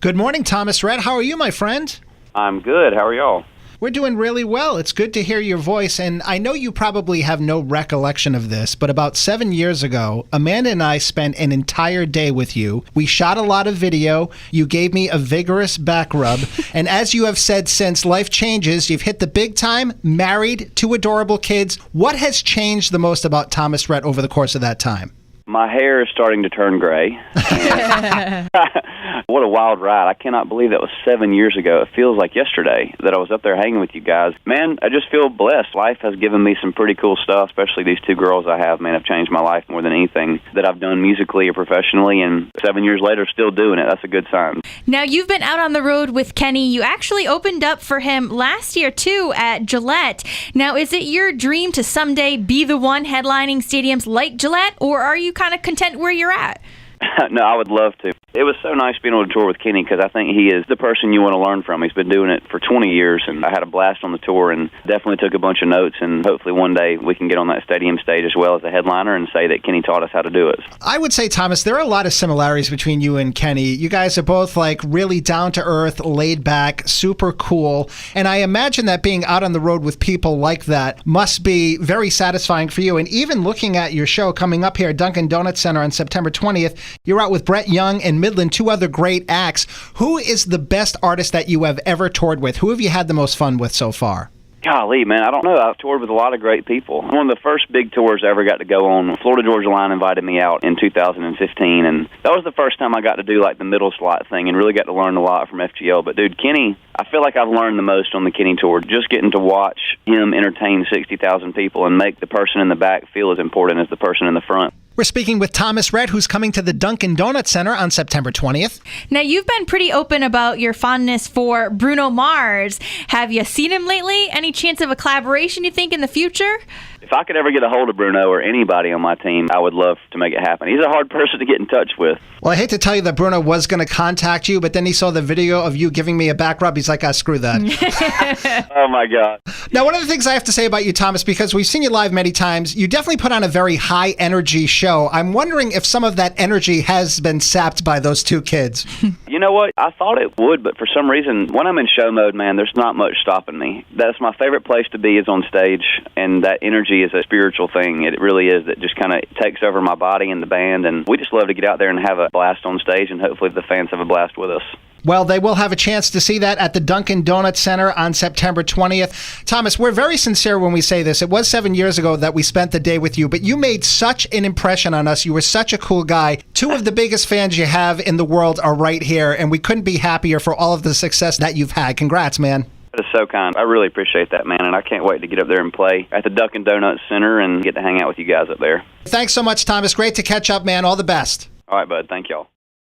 Good morning, Thomas Rhett. How are you, my friend? I'm good. How are y'all? We're doing really well. It's good to hear your voice, and I know you probably have no recollection of this, but about 7 years ago, Amanda and I spent an entire day with you. We shot a lot of video. You gave me a vigorous back rub, and as you have said since, life changes. You've hit the big time, married, 2 adorable kids. What has changed the most about Thomas Rhett over the course of that time? My hair is starting to turn gray. What a wild ride. I cannot believe that was 7 years ago. It feels like yesterday that I was up there hanging with you guys. Man, I just feel blessed. Life has given me some pretty cool stuff, especially these 2 girls I have, man, have changed my life more than anything that I've done musically or professionally, and 7 years later, still doing it. That's a good sign. Now, you've been out on the road with Kenny. You actually opened up for him last year, too, at Gillette. Now, is it your dream to someday be the one headlining stadiums like Gillette, or are you kind of content where you're at? No, I would love to. It was so nice being able to tour with Kenny because I think he is the person you want to learn from. He's been doing it for 20 years, and I had a blast on the tour and definitely took a bunch of notes, and hopefully one day we can get on that stadium stage as well as a headliner and say that Kenny taught us how to do it. I would say, Thomas, there are a lot of similarities between you and Kenny. You guys are both like really down-to-earth, laid-back, super cool, and I imagine that being out on the road with people like that must be very satisfying for you. And even looking at your show coming up here at Dunkin' Donuts Center on September 20th, you're out with Brett Young and Midland, 2 other great acts. Who is the best artist that you have ever toured with? Who have you had the most fun with so far? Golly, man, I don't know. I've toured with a lot of great people. One of the first big tours I ever got to go on, Florida Georgia Line invited me out in 2015, and that was the first time I got to do like the middle slot thing and really got to learn a lot from FGL. But dude, Kenny, I feel like I've learned the most on the Kenny tour, just getting to watch him entertain 60,000 people and make the person in the back feel as important as the person in the front. We're speaking with Thomas Rhett, who's coming to the Dunkin' Donuts Center on September 20th. Now, you've been pretty open about your fondness for Bruno Mars. Have you seen him lately? Any chance of a collaboration, you think, in the future? If I could ever get a hold of Bruno or anybody on my team, I would love to make it happen. He's a hard person to get in touch with. Well, I hate to tell you that Bruno was going to contact you, but then he saw the video of you giving me a back rub. He's like, screw that. Oh, my God. Now, one of the things I have to say about you, Thomas, because we've seen you live many times, you definitely put on a very high-energy show. I'm wondering if some of that energy has been sapped by those 2 kids. You know what? I thought it would, but for some reason, when I'm in show mode, man, there's not much stopping me. That's my favorite place to be, is on stage, and that energy is a spiritual thing. It really is. That just kind of takes over my body and the band, and we just love to get out there and have a blast on stage, and hopefully the fans have a blast with us. Well, they will have a chance to see that at the Dunkin' Donuts Center on September 20th. Thomas, we're very sincere when we say this. It was 7 years ago that we spent the day with you, but you made such an impression on us. You were such a cool guy. 2 of the biggest fans you have in the world are right here, and we couldn't be happier for all of the success that you've had. Congrats, man. That is so kind. I really appreciate that, man, and I can't wait to get up there and play at the Dunkin' Donuts Center and get to hang out with you guys up there. Thanks so much, Thomas. Great to catch up, man. All the best. All right, bud. Thank y'all.